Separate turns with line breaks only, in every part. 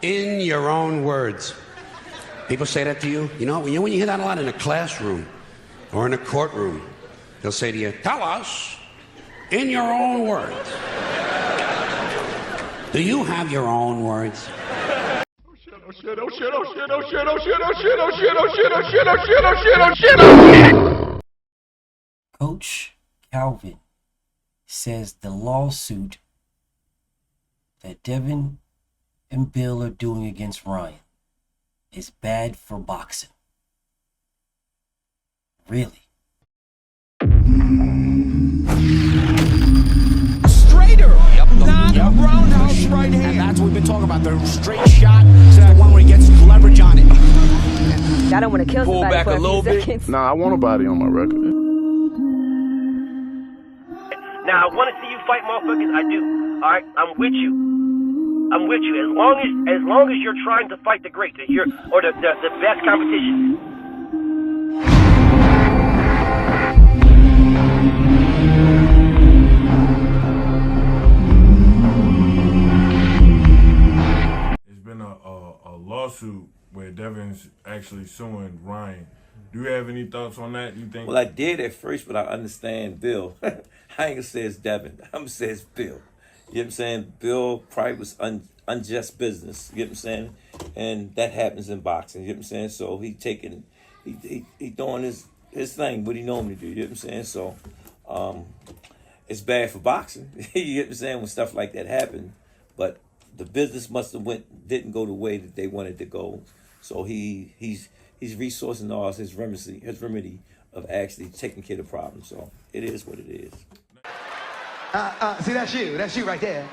in your own words. People say that to you. You know when you hear that a lot in a classroom or in a courtroom, they'll say to you, tell us in your own words. Do you have your own words?
Oh shit, oh shit, oh shit, oh shit, oh shit, oh shit, oh shit, oh shit, oh shit, oh shit, oh shit, oh shit, oh shit.
Coach Calvin says the lawsuit that Devin and Bill are doing against Ryan is bad for boxing. Really?
Straighter, not a roundhouse right hand. And that's what we've been talking about. The straight shot is the one where he gets leverage on it.
I don't want to kill somebody
back
for
a little bit.
seconds.
Nah, I want a body on my record.
Now, I want to see you fight motherfuckers. I do. All right, I'm with you. I'm with you. As long as you're trying to fight the great, the best competition.
It's been a lawsuit where Devin's actually suing Ryan. Do you have any thoughts on that? You think?
Well, I did at first, but I understand Bill. I ain't gonna say it's Devin. I'm gonna say it's Bill. You know what I'm saying? Bill probably was unjust business. You know what I'm saying? And that happens in boxing. You know what I'm saying? So he doing his thing, what he normally do. You know what I'm saying? So it's bad for boxing. You know what I'm saying? When stuff like that happen, but the business didn't go the way that they wanted to go. So he's resourcing all his remedy of actually taking care of the problem. So it is what it is.
See, that's you. That's you right there.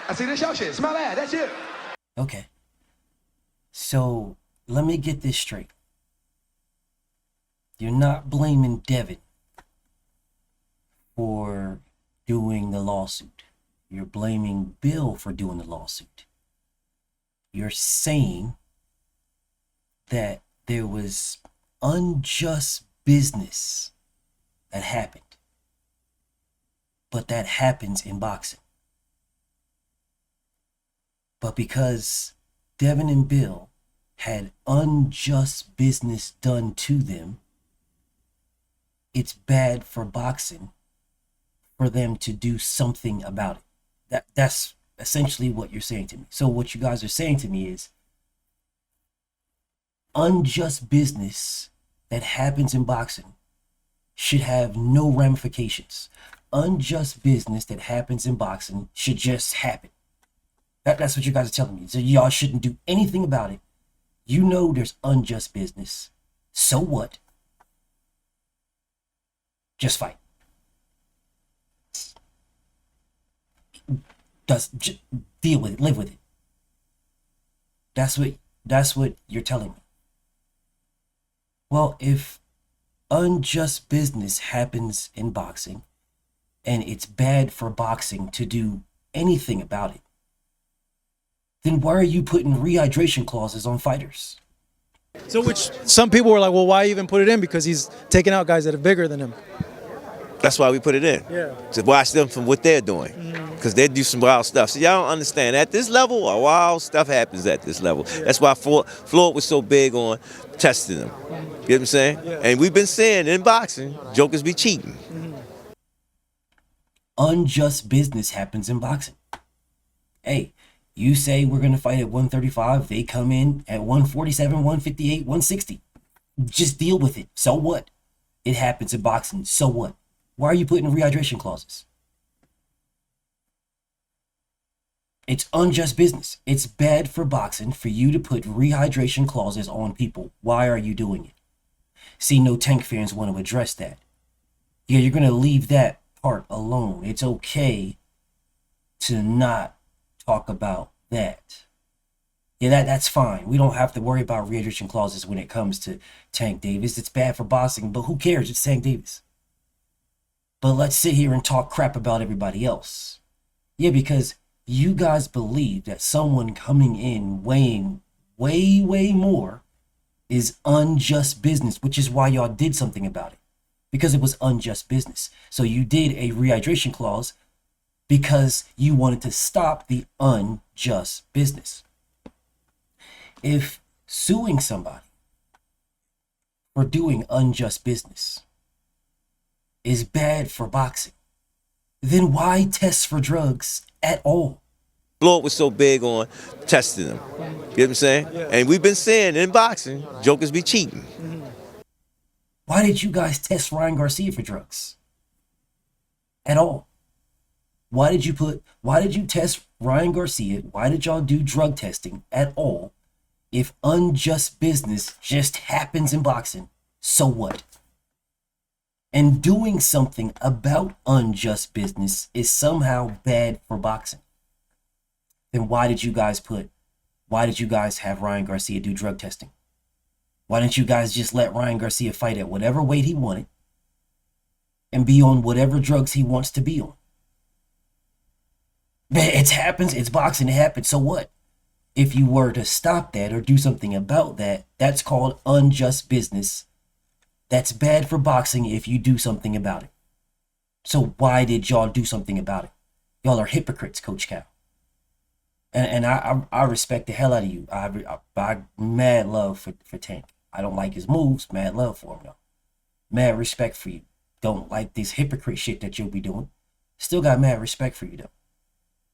I see this your shit. Smell that. That's you.
Okay. So let me get this straight. You're not blaming Devin for doing the lawsuit. You're blaming Bill for doing the lawsuit. You're saying that there was unjust business that happened. But that happens in boxing. But because Devin and Bill had unjust business done to them, it's bad for boxing for them to do something about it. That's essentially what you're saying to me. So what you guys are saying to me is unjust business that happens in boxing should have no ramifications. Unjust business that happens in boxing should just happen. That's what you guys are telling me. So y'all shouldn't do anything about it. You know there's unjust business. So what? Just fight. Deal with it. Live with it. That's what you're telling me. Well, if unjust business happens in boxing and it's bad for boxing to do anything about it, then why are you putting rehydration clauses on fighters?
So which some people were like, well, why even put it in? Because he's taking out guys that are bigger than him.
That's why we put it in.
Yeah.
To watch them from what they're doing. Because they do some wild stuff. So y'all don't understand. At this level, wild stuff happens at this level. Yeah. That's why Floyd was so big on testing them. You know what I'm saying? Yeah. And we've been saying in boxing, jokers be cheating.
Unjust business happens in boxing. Hey, you say we're going to fight at 135. They come in at 147, 158, 160. Just deal with it. So what? It happens in boxing. So what? Why are you putting rehydration clauses? It's unjust business. It's bad for boxing for you to put rehydration clauses on people. Why are you doing it? See, no Tank fans want to address that. Yeah, you're going to leave that part alone. It's okay to not talk about that. Yeah, that's fine. We don't have to worry about rehydration clauses when it comes to Tank Davis. It's bad for boxing, but who cares? It's Tank Davis. But let's sit here and talk crap about everybody else. Yeah, because you guys believe that someone coming in weighing way more is unjust business, which is why y'all did something about it. Because it was unjust business. So you did a rehydration clause because you wanted to stop the unjust business. If suing somebody for doing unjust business is bad for boxing, then why test for drugs at all?
Floyd was so big on testing them. You know what I'm saying? And we've been saying in boxing, jokers be cheating.
Why did you guys test Ryan Garcia for drugs? At all? Why did you test Ryan Garcia? Why did y'all do drug testing at all? If unjust business just happens in boxing, so what? And doing something about unjust business is somehow bad for boxing. Then why did you guys have Ryan Garcia do drug testing? Why didn't you guys just let Ryan Garcia fight at whatever weight he wanted and be on whatever drugs he wants to be on? It happens, it's boxing, it happens, so what? If you were to stop that or do something about that, that's called unjust business. That's bad for boxing if you do something about it. So why did y'all do something about it? Y'all are hypocrites, Coach Cal. And I respect the hell out of you. I mad love for Tank. I don't like his moves. Mad love for him though. Mad respect for you. Don't like this hypocrite shit that you'll be doing. Still got mad respect for you though.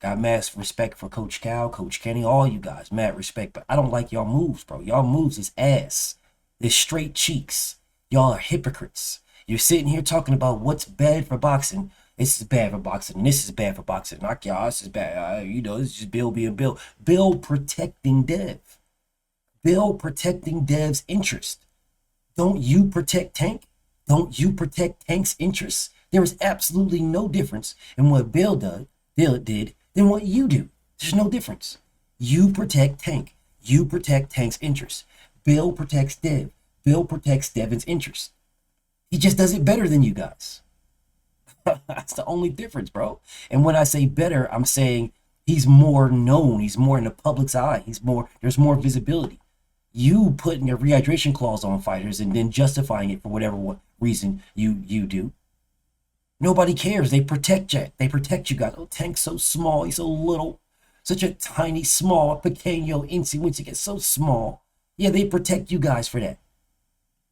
Got mad respect for Coach Cal, Coach Kenny, all you guys. Mad respect. But I don't like y'all moves, bro. Y'all moves is ass. They're straight cheeks. Y'all are hypocrites. You're sitting here talking about what's bad for boxing. This is bad for boxing. And this is bad for boxing. Knock y'all. This is bad. This is just Bill being Bill. Bill protecting Dev. Bill protecting Dev's interest. Don't you protect Tank? Don't you protect Tank's interests? There is absolutely no difference in what Bill did than what you do. There's no difference. You protect Tank. You protect Tank's interests. Bill protects Dev. Bill protects Devin's interests. He just does it better than you guys. That's the only difference, bro. And when I say better, I'm saying he's more known. He's more in the public's eye. There's more visibility. You putting a rehydration clause on fighters and then justifying it for whatever reason you do. Nobody cares. They protect you. They protect you guys. Oh, Tank's so small. He's so little. Such a tiny, small, pequeño, incy, gets so small. Yeah, they protect you guys for that.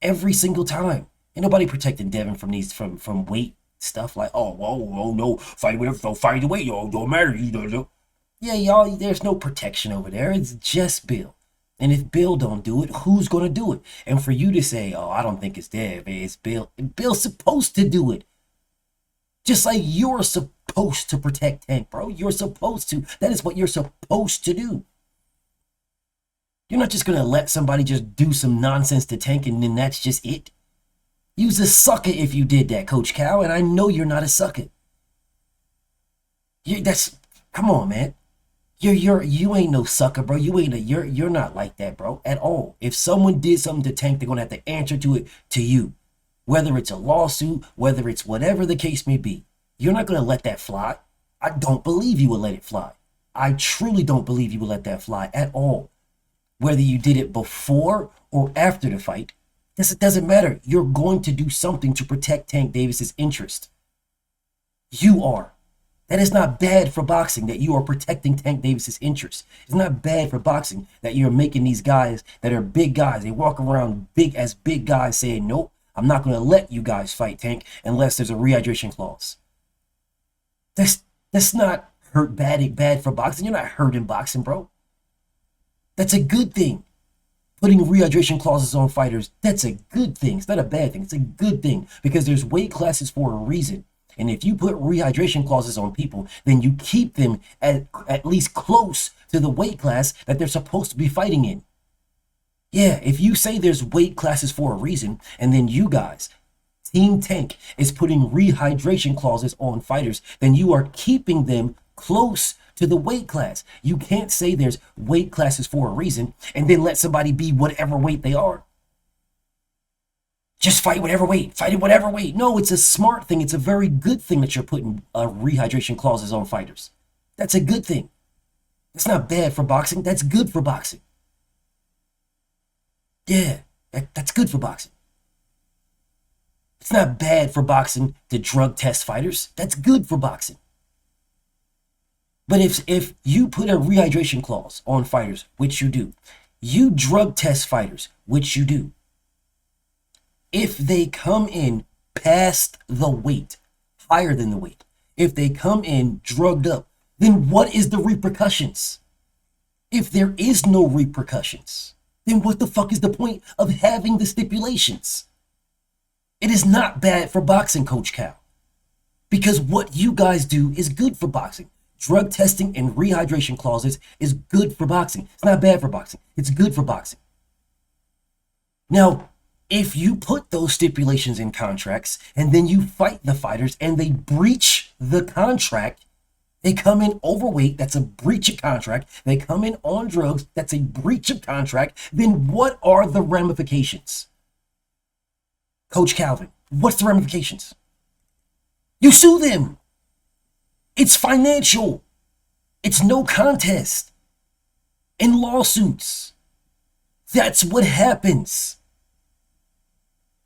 Every single time. Ain't nobody protecting Devin from weight stuff like, no, fight whatever, don't fight the weight, y'all, don't matter, you know. Yeah, y'all, there's no protection over there. It's just Bill. And if Bill don't do it, who's gonna do it? And for you to say, I don't think it's Dev, it's Bill. Bill's supposed to do it. Just like you're supposed to protect Tank, bro. You're supposed to. That is what you're supposed to do. You're not just gonna let somebody just do some nonsense to Tank and then that's just it. You's a sucker if you did that, Coach Cal, and I know you're not a sucker. Come on, man. You ain't no sucker, bro. You're not like that, bro, at all. If someone did something to Tank, they're gonna have to answer to it to you. Whether it's a lawsuit, whether it's whatever the case may be. You're not gonna let that fly. I don't believe you will let it fly. I truly don't believe you will let that fly at all. Whether you did it before or after the fight, it doesn't matter. You're going to do something to protect Tank Davis's interest. You are. That is not bad for boxing that you are protecting Tank Davis's interest. It's not bad for boxing that you're making these guys that are big guys. They walk around big guys saying, nope, I'm not going to let you guys fight Tank unless there's a rehydration clause. That's not bad for boxing. You're not hurting boxing, bro. That's a good thing. Putting rehydration clauses on fighters, that's a good thing. It's not a bad thing. It's a good thing because there's weight classes for a reason. And if you put rehydration clauses on people, then you keep them at least close to the weight class that they're supposed to be fighting in. Yeah, if you say there's weight classes for a reason, and then you guys, Team Tank, is putting rehydration clauses on fighters, then you are keeping them close to the weight class. You can't say there's weight classes for a reason and then let somebody be whatever weight they are. Just fight whatever weight. Fight at whatever weight. No, it's a smart thing. It's a very good thing that you're putting rehydration clauses on fighters. That's a good thing. It's not bad for boxing. That's good for boxing. Yeah, that's good for boxing. It's not bad for boxing to drug test fighters. That's good for boxing. But if you put a rehydration clause on fighters, which you do, You drug test fighters, which you do. If they come in past the weight, higher than the weight, if they come in drugged up, then what is the repercussions? If there is no repercussions, then what the fuck is the point of having the stipulations? It is not bad for boxing, Coach Cal, because what you guys do is good for boxing. Drug testing and rehydration clauses is good for boxing. It's not bad for boxing. It's good for boxing. Now, if you put those stipulations in contracts and then you fight the fighters and they breach the contract, they come in overweight, that's a breach of contract. They come in on drugs, that's a breach of contract. Then what are the ramifications? Coach Calvin, what's the ramifications? You sue them. It's financial. It's no contest. In lawsuits. That's what happens.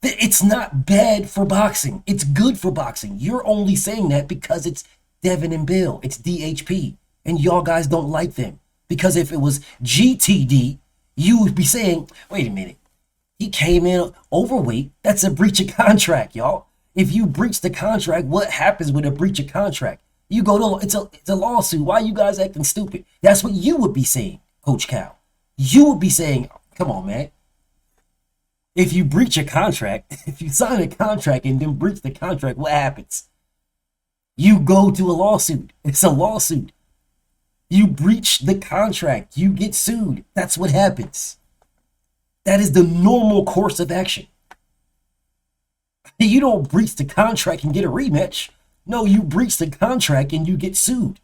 It's not bad for boxing. It's good for boxing. You're only saying that because it's Devin and Bill. It's DHP. And y'all guys don't like them. Because if it was GTD, you would be saying, wait a minute. He came in overweight. That's a breach of contract, y'all. If you breach the contract, what happens with a breach of contract? You go to, it's a lawsuit. Why are you guys acting stupid? That's what you would be saying, Coach Cal. You would be saying, come on, man. If you breach a contract, if you sign a contract and then breach the contract, what happens? You go to a lawsuit. It's a lawsuit. You breach the contract. You get sued. That's what happens. That is the normal course of action. You don't breach the contract and get a rematch. No, you breach the contract and you get sued.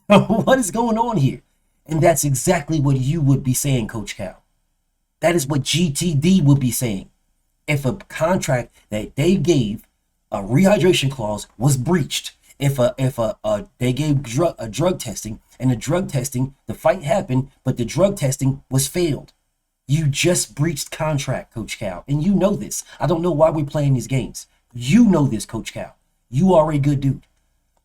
What is going on here? And that's exactly what you would be saying, Coach Cal. That is what GTD would be saying. If a contract that they gave a rehydration clause was breached, if they gave drug testing and the drug testing, the fight happened, but the drug testing was failed. You just breached contract, Coach Cal, and you know this. I don't know why we're playing these games. You know this, Coach Cal. You are a good dude.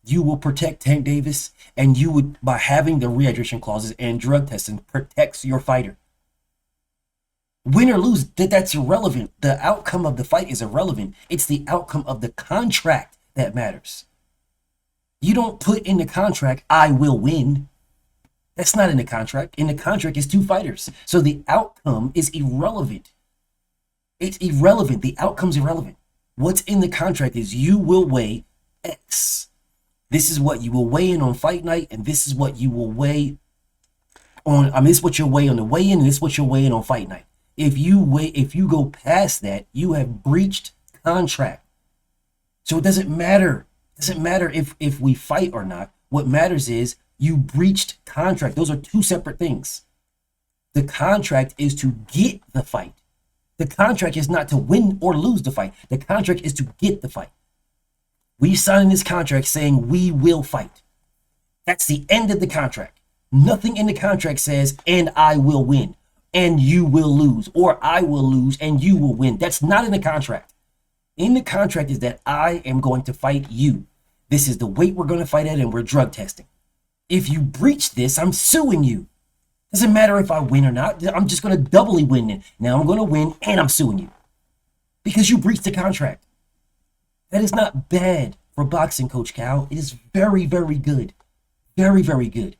You will protect Tank Davis, and you would, by having the rehydration clauses and drug testing, protects your fighter. Win or lose, that's irrelevant. The outcome of the fight is irrelevant. It's the outcome of the contract that matters. You don't put in the contract, I will win. That's not in the contract. In the contract is two fighters. So the outcome is irrelevant. It's irrelevant. The outcome's irrelevant. What's in the contract is you will weigh X. This is what you will weigh in on fight night, and this is what you will weigh on, this is what you'll weigh on the weigh-in, and this is what you'll weigh in on fight night. If you go past that, you have breached contract. So it doesn't matter. It doesn't matter if we fight or not. What matters is you breached contract. Those are two separate things. The contract is to get the fight. The contract is not to win or lose the fight. The contract is to get the fight. We signed this contract saying we will fight. That's the end of the contract. Nothing in the contract says, and I will win, and you will lose, or I will lose, and you will win. That's not in the contract. In the contract is that I am going to fight you. This is the weight we're going to fight at, and we're drug testing. If you breach this, I'm suing you. Doesn't matter if I win or not. I'm just going to doubly win it. Now I'm going to win and I'm suing you because you breached the contract. That is not bad for boxing, Coach Cal. It is very, very good. Very, very good.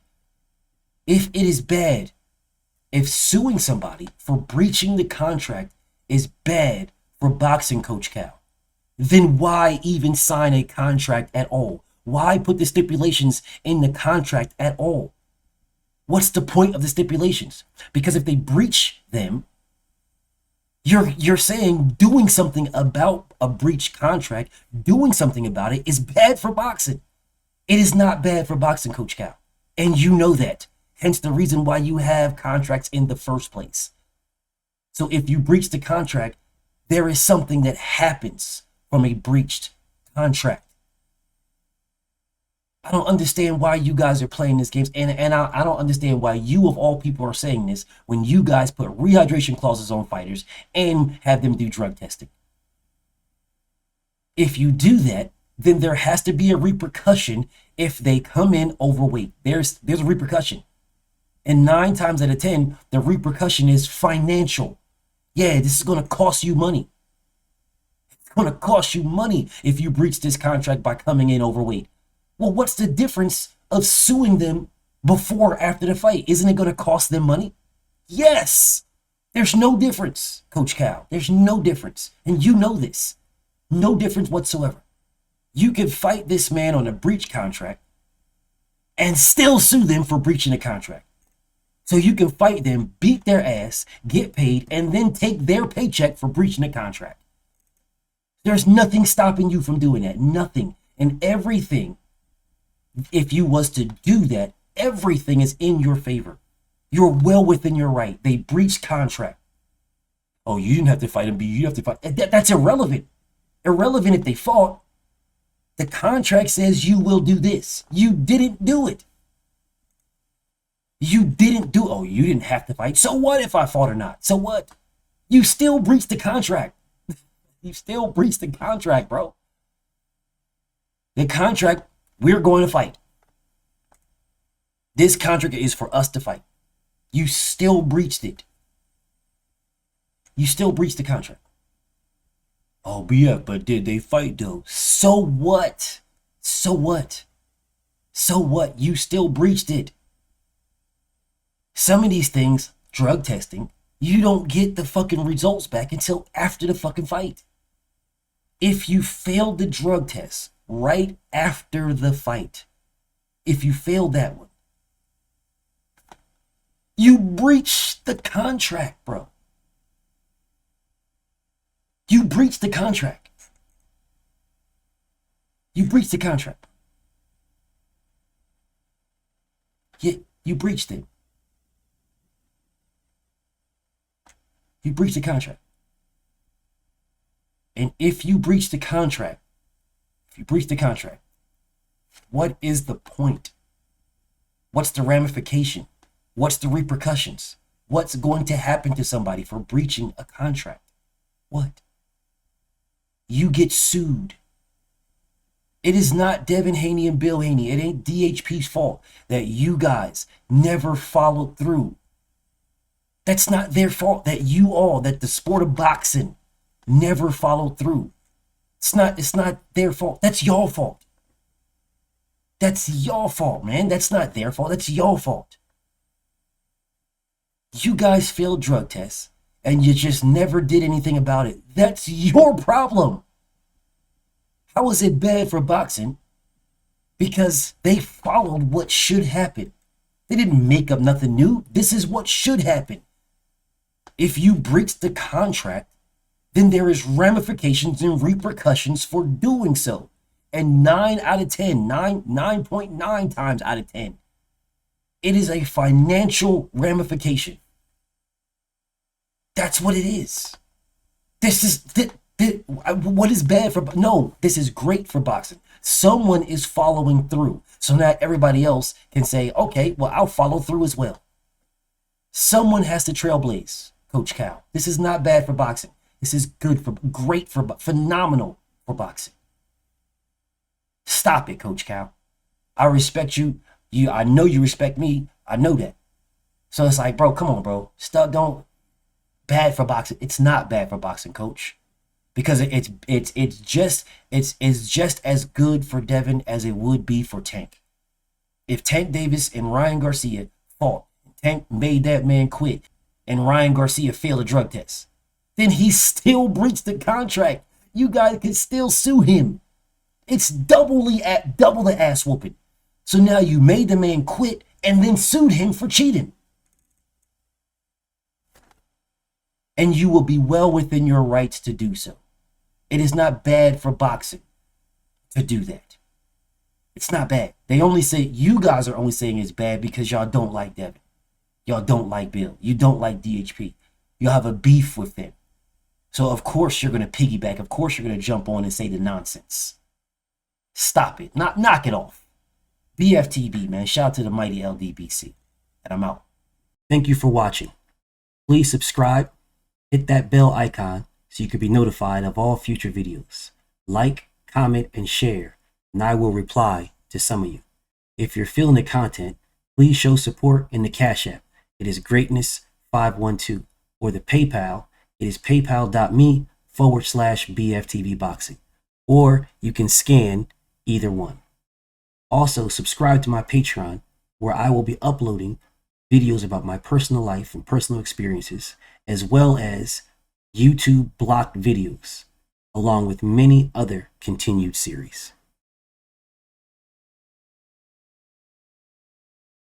If it is bad, if suing somebody for breaching the contract is bad for boxing, Coach Cal, then why even sign a contract at all? Why put the stipulations in the contract at all? What's the point of the stipulations? Because if they breach them, you're saying doing something about a breached contract, doing something about it is bad for boxing. It is not bad for boxing, Coach Cal. And you know that. Hence the reason why you have contracts in the first place. So if you breach the contract, there is something that happens from a breached contract. I don't understand why you guys are playing these games, and I don't understand why you of all people are saying this when you guys put rehydration clauses on fighters and have them do drug testing. If you do that, then there has to be a repercussion if they come in overweight. There's a repercussion. And 9 times out of 10, the repercussion is financial. Yeah, this is going to cost you money. It's going to cost you money if you breach this contract by coming in overweight. Well, what's the difference of suing them before or after the fight? Isn't it going to cost them money? Yes. There's no difference, Coach Cal. There's no difference. And you know this. No difference whatsoever. You can fight this man on a breach contract and still sue them for breaching a contract. So you can fight them, beat their ass, get paid, and then take their paycheck for breaching a contract. There's nothing stopping you from doing that. Nothing. And everything, if you was to do that, everything is in your favor. You're well within your right. They breached contract. Oh, you didn't have to fight him, but you have to fight. That's irrelevant. Irrelevant if they fought. The contract says you will do this. You didn't do it. You didn't do, oh, you didn't have to fight. So what if I fought or not? So what? You still breached the contract. You still breached the contract, bro. The contract, we're going to fight. This contract is for us to fight. You still breached it. You still breached the contract. Oh, but yeah, but did they fight though? So what? So what? So what? You still breached it. Some of these things, drug testing, you don't get the fucking results back until after the fucking fight. If you failed the drug test right after the fight, if you failed that one, you breached the contract, bro. You breached the contract. You breached the contract. Yeah, you breached it. You breached the contract. And if you breach the contract, what is the point? What's the ramification? What's the repercussions? What's going to happen to somebody for breaching a contract? What? You get sued. It is not Devin Haney and Bill Haney. It ain't DHP's fault that you guys never followed through. That's not their fault that that the sport of boxing never followed through. It's not their fault. That's your fault. That's your fault, man. That's not their fault. That's your fault. You guys failed drug tests and you just never did anything about it. That's your problem. How is it bad for boxing? Because they followed what should happen. They didn't make up nothing new. This is what should happen. If you breach the contract, then there is ramifications and repercussions for doing so. And 9 out of 10, 9.9 times out of 10, it is a financial ramification. That's what it is. What is bad for, no, this is great for boxing. Someone is following through. So now everybody else can say, okay, well, I'll follow through as well. Someone has to trailblaze, Coach Cal. This is not bad for boxing. This is great for, phenomenal for boxing. Stop it, Coach Cal. I respect you. I know you respect me. I know that. So it's like, bro, come on, bro. Bad for boxing. It's not bad for boxing, Coach. Because it's just as good for Devin as it would be for Tank. If Tank Davis and Ryan Garcia fought, Tank made that man quit, and Ryan Garcia failed a drug test, then he still breached the contract. You guys can still sue him. It's double the ass whooping. So now you made the man quit and then sued him for cheating. And you will be well within your rights to do so. It is not bad for boxing to do that. It's not bad. You guys are only saying it's bad because y'all don't like Devin. Y'all don't like Bill. You don't like DHP. You'll have a beef with them. So of course you're going to piggyback. Of course you're going to jump on and say the nonsense. Stop it. Knock it off. BFTB, man. Shout out to the mighty LDBC. And I'm out. Thank you for watching. Please subscribe. Hit that bell icon so you can be notified of all future videos. Like, comment, and share, and I will reply to some of you. If you're feeling the content, please show support in the Cash App. It is greatness512. Or the PayPal, it is paypal.me/BFTV Boxing. Or you can scan either one. Also, subscribe to my Patreon, where I will be uploading videos about my personal life and personal experiences, as well as YouTube blocked videos, along with many other continued series.